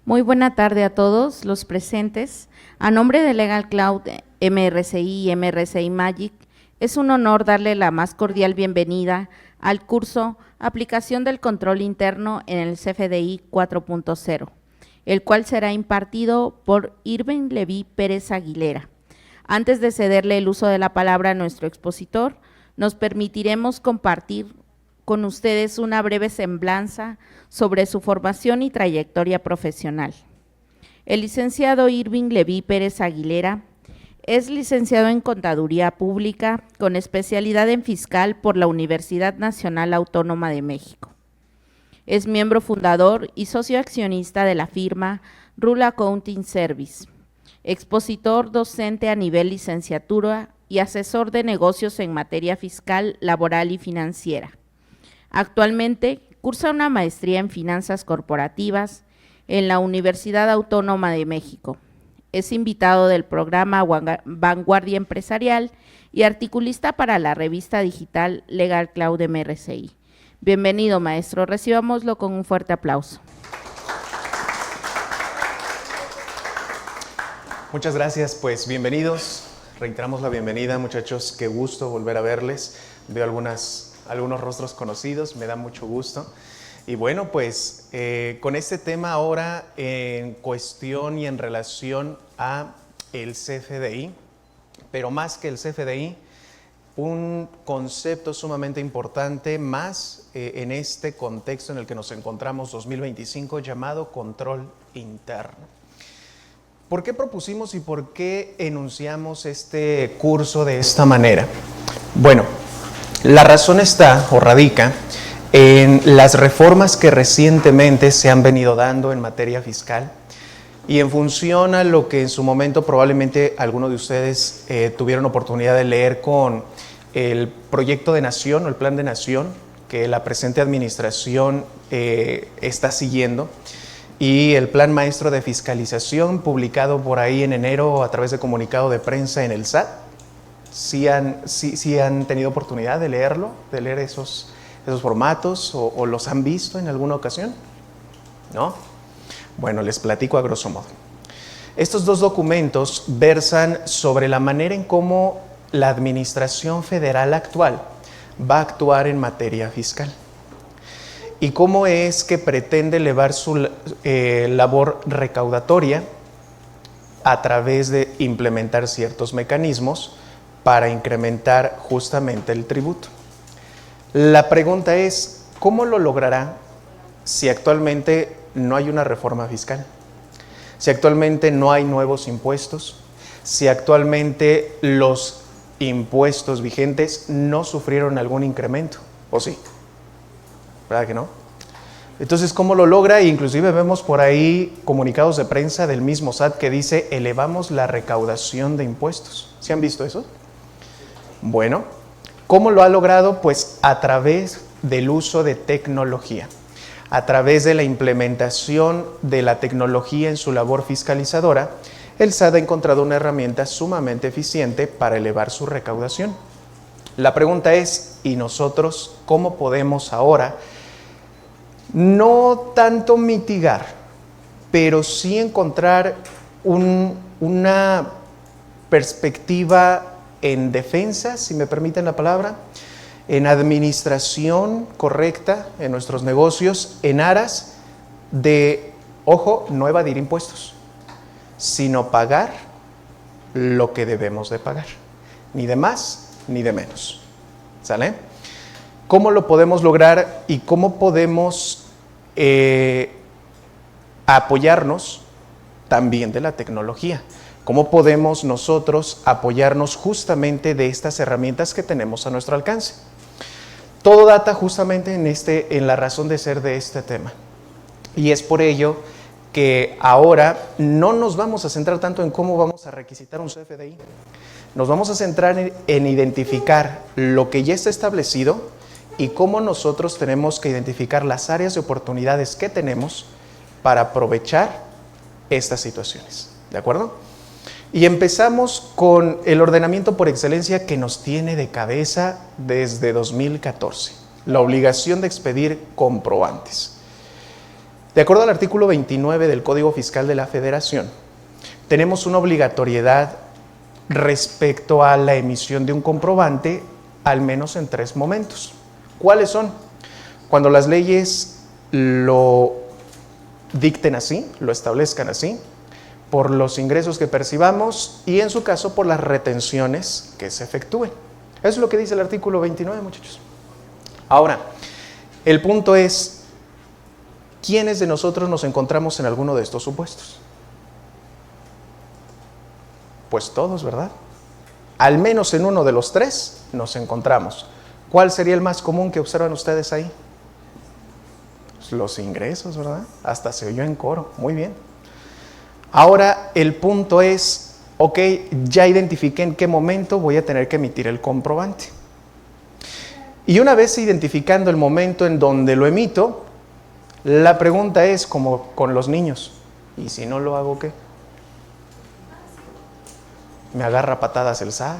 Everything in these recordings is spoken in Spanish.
Muy buena tarde a todos los presentes. A nombre de Legal Cloud MRCI y MRCI Magic, es un honor darle la más cordial bienvenida al curso Aplicación del Control Interno en el CFDI 4.0, el cual será impartido por Irving Leví Pérez Aguilera. Antes de cederle el uso de la palabra a nuestro expositor, nos permitiremos compartir con ustedes una breve semblanza sobre su formación y trayectoria profesional. El licenciado Irving Leví Pérez Aguilera es licenciado en Contaduría Pública con especialidad en Fiscal por la Universidad Nacional Autónoma de México. Es miembro fundador y socio accionista de la firma Rule Accounting Service, expositor docente a nivel licenciatura y asesor de negocios en materia fiscal, laboral y financiera. Actualmente cursa una maestría en Finanzas Corporativas en la Universidad Autónoma de México. Es invitado del programa Vanguardia Empresarial y articulista para la revista digital Legal Cloud MRCI. Bienvenido, maestro. Recibámoslo con un fuerte aplauso. Muchas gracias, pues bienvenidos. Reiteramos la bienvenida, muchachos. Qué gusto volver a verles. Veo algunos rostros conocidos, me da mucho gusto. Y bueno, pues con este tema ahora en cuestión y en relación a el CFDI, pero más que el CFDI, un concepto sumamente importante más en este contexto en el que nos encontramos 2025 llamado control interno. ¿Por qué propusimos y por qué enunciamos este curso de esta manera? Bueno, la razón está o radica en las reformas que recientemente se han venido dando en materia fiscal y en función a lo que en su momento probablemente algunos de ustedes tuvieron oportunidad de leer con el proyecto de nación o el plan de nación que la presente administración está siguiendo y el plan maestro de fiscalización publicado por ahí en enero a través de comunicado de prensa en el SAT. ¿Sí han tenido oportunidad de leerlo, de leer esos formatos o los han visto en alguna ocasión? ¿No? Bueno, les platico a grosso modo. Estos dos documentos versan sobre la manera en cómo la administración federal actual va a actuar en materia fiscal y cómo es que pretende elevar su labor recaudatoria a través de implementar ciertos mecanismos para incrementar justamente el tributo. La pregunta es, ¿cómo lo logrará si actualmente no hay una reforma fiscal? Si actualmente no hay nuevos impuestos, si actualmente los impuestos vigentes no sufrieron algún incremento, ¿o sí? ¿Verdad que no? Entonces, ¿cómo lo logra? Inclusive vemos por ahí comunicados de prensa del mismo SAT que dice, elevamos la recaudación de impuestos. ¿Sí han visto eso? Bueno, ¿cómo lo ha logrado? Pues a través del uso de tecnología, a través de la implementación de la tecnología en su labor fiscalizadora, el SAT ha encontrado una herramienta sumamente eficiente para elevar su recaudación. La pregunta es, ¿y nosotros cómo podemos ahora no tanto mitigar, pero sí encontrar una perspectiva en defensa, si me permiten la palabra, en administración correcta en nuestros negocios, en aras de, ojo, no evadir impuestos, sino pagar lo que debemos de pagar, ni de más ni de menos? ¿Sale? ¿Cómo lo podemos lograr y cómo podemos apoyarnos también de la tecnología? ¿Cómo podemos nosotros apoyarnos justamente de estas herramientas que tenemos a nuestro alcance? Todo data justamente en la razón de ser de este tema. Y es por ello que ahora no nos vamos a centrar tanto en cómo vamos a requisitar un CFDI. Nos vamos a centrar en identificar lo que ya está establecido y cómo nosotros tenemos que identificar las áreas de oportunidades que tenemos para aprovechar estas situaciones. ¿De acuerdo? Y empezamos con el ordenamiento por excelencia que nos tiene de cabeza desde 2014, la obligación de expedir comprobantes. De acuerdo al artículo 29 del Código Fiscal de la Federación, tenemos una obligatoriedad respecto a la emisión de un comprobante, al menos en 3 momentos. ¿Cuáles son? Cuando las leyes lo dicten así, lo establezcan así, por los ingresos que percibamos y en su caso por las retenciones que se efectúen. Eso es lo que dice el artículo 29, muchachos. Ahora, el punto es, ¿quiénes de nosotros nos encontramos en alguno de estos supuestos? Pues todos, ¿verdad? Al menos en uno de los 3 nos encontramos. ¿Cuál sería el más común que observan ustedes ahí? Pues los ingresos, ¿verdad? Hasta se oyó en coro, muy bien. Ahora el punto es, ok, ya identifiqué en qué momento voy a tener que emitir el comprobante. Y una vez identificando el momento en donde lo emito, la pregunta es como con los niños, ¿y si no lo hago qué? Me agarra patadas el SAT,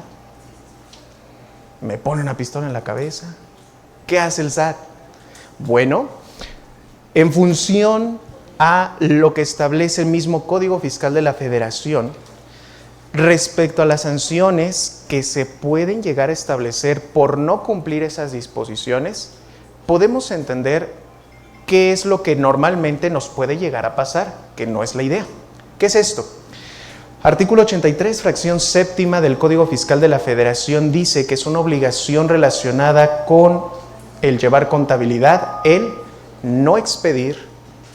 me pone una pistola en la cabeza. ¿Qué hace el SAT? Bueno, en función a lo que establece el mismo Código Fiscal de la Federación, respecto a las sanciones que se pueden llegar a establecer por no cumplir esas disposiciones, podemos entender qué es lo que normalmente nos puede llegar a pasar, que no es la idea. ¿Qué es esto? Artículo 83, fracción séptima del Código Fiscal de la Federación dice que es una obligación relacionada con el llevar contabilidad, el no expedir,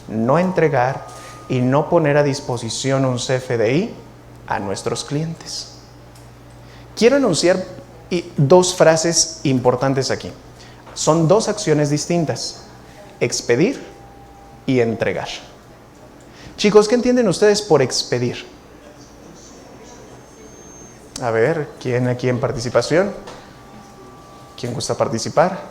no entregar y no poner a disposición un CFDI a nuestros clientes. Quiero enunciar 2 frases importantes aquí. Son 2 acciones distintas, expedir y entregar. Chicos, ¿qué entienden ustedes por expedir? A ver, ¿quién aquí en participación? ¿Quién gusta participar?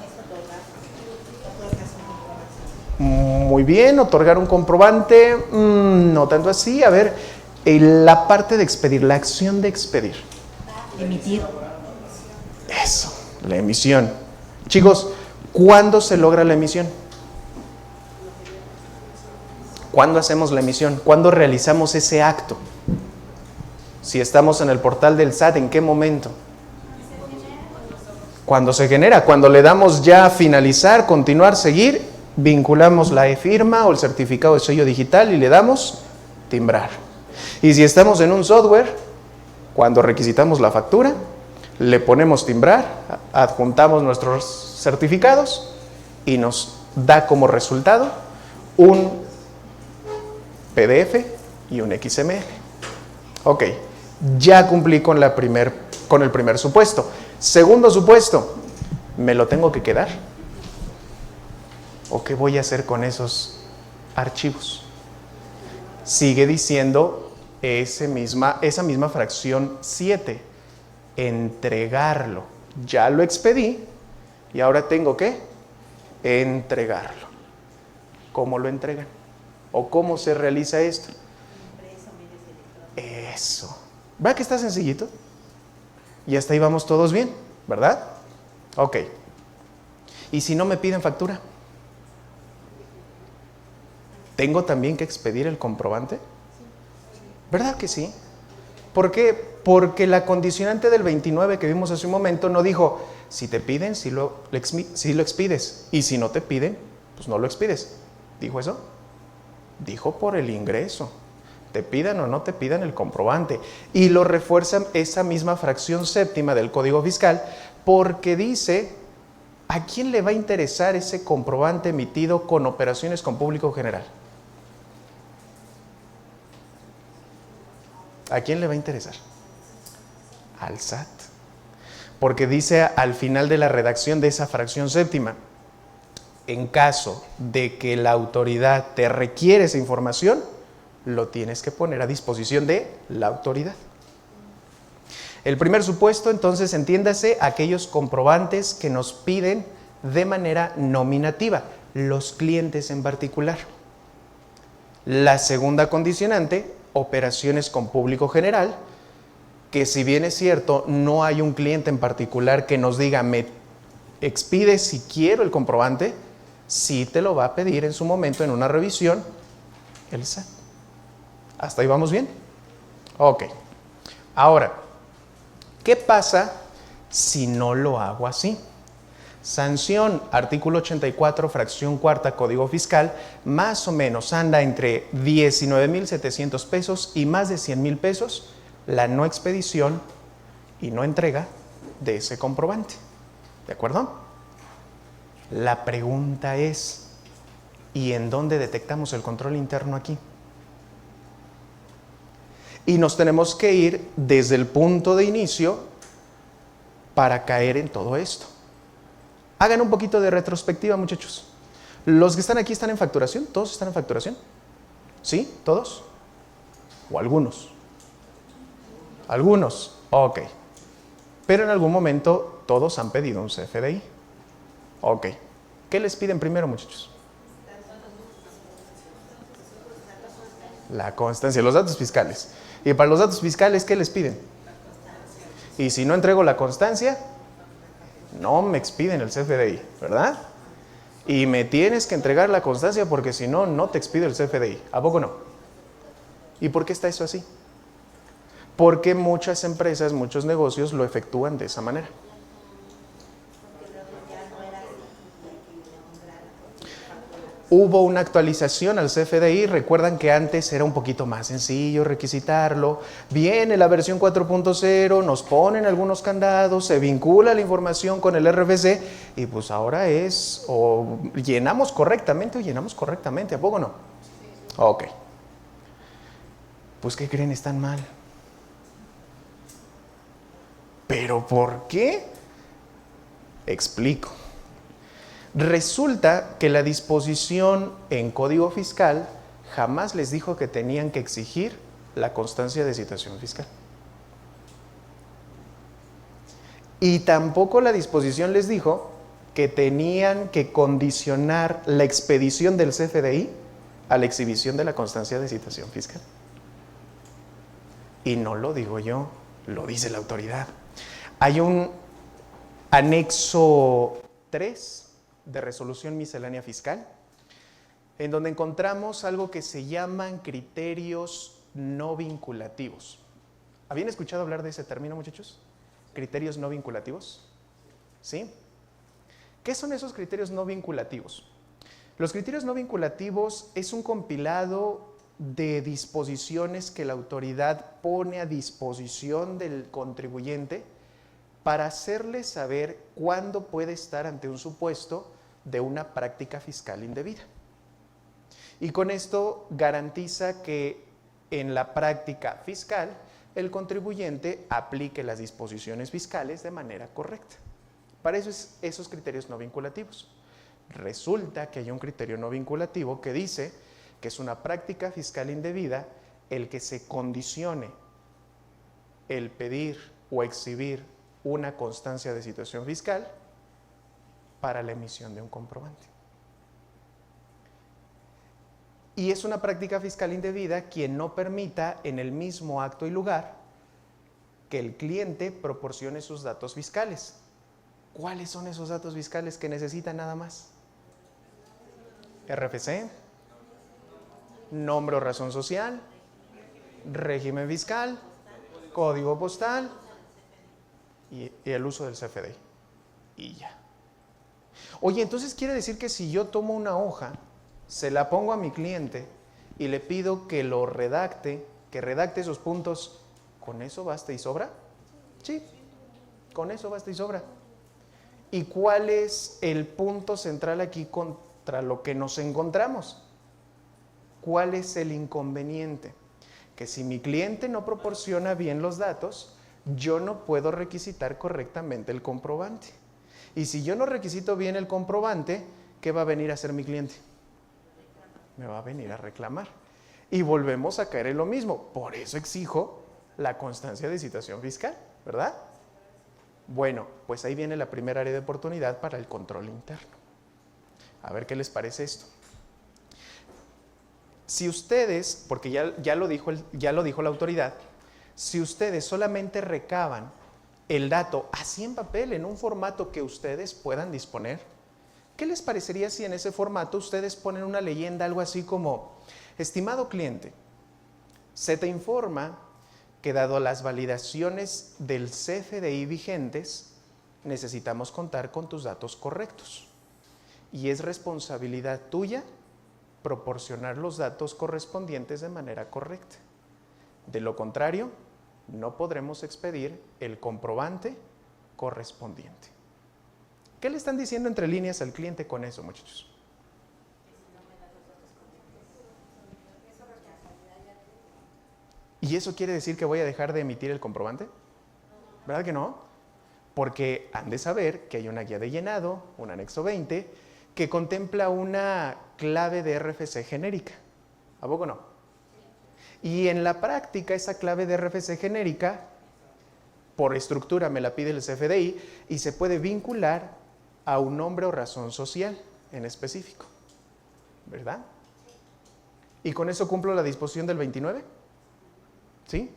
Muy bien, otorgar un comprobante, no tanto así. A ver, la parte de expedir, la acción de expedir. Emitir. Eso, la emisión. Chicos, ¿cuándo se logra la emisión? ¿Cuándo hacemos la emisión? ¿Cuándo realizamos ese acto? Si estamos en el portal del SAT, ¿en qué momento? Cuando se genera, cuando le damos ya a finalizar, continuar, seguir, vinculamos la e-firma o el certificado de sello digital y le damos timbrar. Y si estamos en un software, cuando requisitamos la factura, le ponemos timbrar, adjuntamos nuestros certificados y nos da como resultado un PDF y un XML. Ok, ya cumplí con el primer supuesto. Segundo supuesto, ¿me lo tengo que quedar? ¿O qué voy a hacer con esos archivos? Sigue diciendo esa misma fracción 7, entregarlo. Ya lo expedí y ahora tengo que entregarlo. ¿Cómo lo entregan? ¿O cómo se realiza esto? Eso. ¿Va que está sencillito? Y hasta ahí vamos todos bien, ¿verdad? Ok. ¿Y si no me piden factura? ¿Tengo también que expedir el comprobante? ¿Verdad que sí? ¿Por qué? Porque la condicionante del 29 que vimos hace un momento no dijo, si te piden, si lo expides, y si no te piden, pues no lo expides. ¿Dijo eso? Dijo por el ingreso. Te pidan o no te pidan el comprobante. Y lo refuerza esa misma fracción séptima del Código Fiscal porque dice, ¿a quién le va a interesar ese comprobante emitido con operaciones con público general? ¿A quién le va a interesar? Al SAT. Porque dice al final de la redacción de esa fracción séptima, en caso de que la autoridad te requiere esa información, lo tienes que poner a disposición de la autoridad. El primer supuesto, entonces, entiéndase, aquellos comprobantes que nos piden de manera nominativa, los clientes en particular. La segunda condicionante, operaciones con público general, que si bien es cierto, no hay un cliente en particular que nos diga, me expide si quiero el comprobante, sí te lo va a pedir en su momento en una revisión el SAT. ¿Hasta ahí vamos bien? Ok. Ahora, ¿qué pasa si no lo hago así? Sanción, artículo 84, fracción cuarta, Código Fiscal, más o menos anda entre 19,700 pesos y más de 100,000 pesos la no expedición y no entrega de ese comprobante. ¿De acuerdo? La pregunta es, ¿y en dónde detectamos el control interno aquí? Y nos tenemos que ir desde el punto de inicio para caer en todo esto. Hagan un poquito de retrospectiva, muchachos. ¿Los que están aquí están en facturación? ¿Todos están en facturación? ¿Sí? ¿Todos? ¿O algunos? Algunos. Ok. Pero en algún momento todos han pedido un CFDI. Ok. ¿Qué les piden primero, muchachos? La constancia, los datos fiscales. Y para los datos fiscales, ¿qué les piden? Y si no entrego la constancia, no me expiden el CFDI, ¿verdad? Y me tienes que entregar la constancia porque si no, no te expido el CFDI. ¿A poco no? ¿Y por qué está eso así? Porque muchas empresas, muchos negocios lo efectúan de esa manera. Hubo una actualización al CFDI, recuerdan que antes era un poquito más sencillo requisitarlo, viene la versión 4.0, nos ponen algunos candados, se vincula la información con el RFC y pues ahora es o llenamos correctamente o llenamos correctamente, ¿a poco no? Ok. Pues ¿qué creen? Están mal. ¿Pero por qué? Explico. Resulta que la disposición en Código Fiscal jamás les dijo que tenían que exigir la constancia de citación fiscal. Y tampoco la disposición les dijo que tenían que condicionar la expedición del CFDI a la exhibición de la constancia de citación fiscal. Y no lo digo yo, lo dice la autoridad. Hay un anexo 3 de resolución miscelánea fiscal, en donde encontramos algo que se llaman criterios no vinculativos. ¿Habían escuchado hablar de ese término, muchachos? ¿Criterios no vinculativos? ¿Sí? ¿Qué son esos criterios no vinculativos? Los criterios no vinculativos es un compilado de disposiciones que la autoridad pone a disposición del contribuyente para hacerle saber cuándo puede estar ante un supuesto de una práctica fiscal indebida. Y con esto garantiza que en la práctica fiscal el contribuyente aplique las disposiciones fiscales de manera correcta. Para eso es esos criterios no vinculativos. Resulta que hay un criterio no vinculativo que dice que es una práctica fiscal indebida el que se condicione el pedir o exhibir una constancia de situación fiscal para la emisión de un comprobante. Y es una práctica fiscal indebida quien no permita en el mismo acto y lugar que el cliente proporcione sus datos fiscales. ¿Cuáles son esos datos fiscales que necesita nada más? RFC, nombre o razón social, régimen fiscal, código postal y el uso del CFDI. Y ya. Oye, entonces quiere decir que si yo tomo una hoja, se la pongo a mi cliente y le pido que lo redacte, que redacte esos puntos, ¿con eso basta y sobra? Sí, con eso basta y sobra. ¿Y cuál es el punto central aquí contra lo que nos encontramos? ¿Cuál es el inconveniente? Que si mi cliente no proporciona bien los datos, yo no puedo requisitar correctamente el comprobante. Y si yo no requisito bien el comprobante, ¿qué va a venir a hacer mi cliente? Me va a venir a reclamar. Y volvemos a caer en lo mismo. Por eso exijo la constancia de citación fiscal, ¿verdad? Bueno, pues ahí viene la primera área de oportunidad para el control interno. A ver qué les parece esto. Si ustedes, porque ya lo dijo la autoridad, si ustedes solamente recaban el dato así en papel, en un formato que ustedes puedan disponer, ¿Qué les parecería si en ese formato ustedes ponen una leyenda, algo así como: estimado cliente, se te informa que dado las validaciones del CFDI vigentes, necesitamos contar con tus datos correctos y es responsabilidad tuya proporcionar los datos correspondientes de manera correcta. De lo contrario, no podremos expedir el comprobante correspondiente. ¿Qué le están diciendo entre líneas al cliente con eso, muchachos? ¿Y eso quiere decir que voy a dejar de emitir el comprobante? ¿Verdad que no? Porque han de saber que hay una guía de llenado, un anexo 20, que contempla una clave de RFC genérica. ¿A poco no? Y en la práctica, esa clave de RFC genérica, por estructura me la pide el CFDI y se puede vincular a un nombre o razón social en específico. ¿Verdad? ¿Y con eso cumplo la disposición del 29? ¿Sí?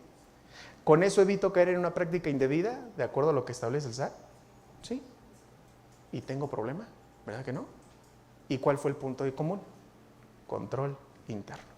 ¿Con eso evito caer en una práctica indebida de acuerdo a lo que establece el SAT? ¿Sí? ¿Y tengo problema? ¿Verdad que no? ¿Y cuál fue el punto de común? Control interno.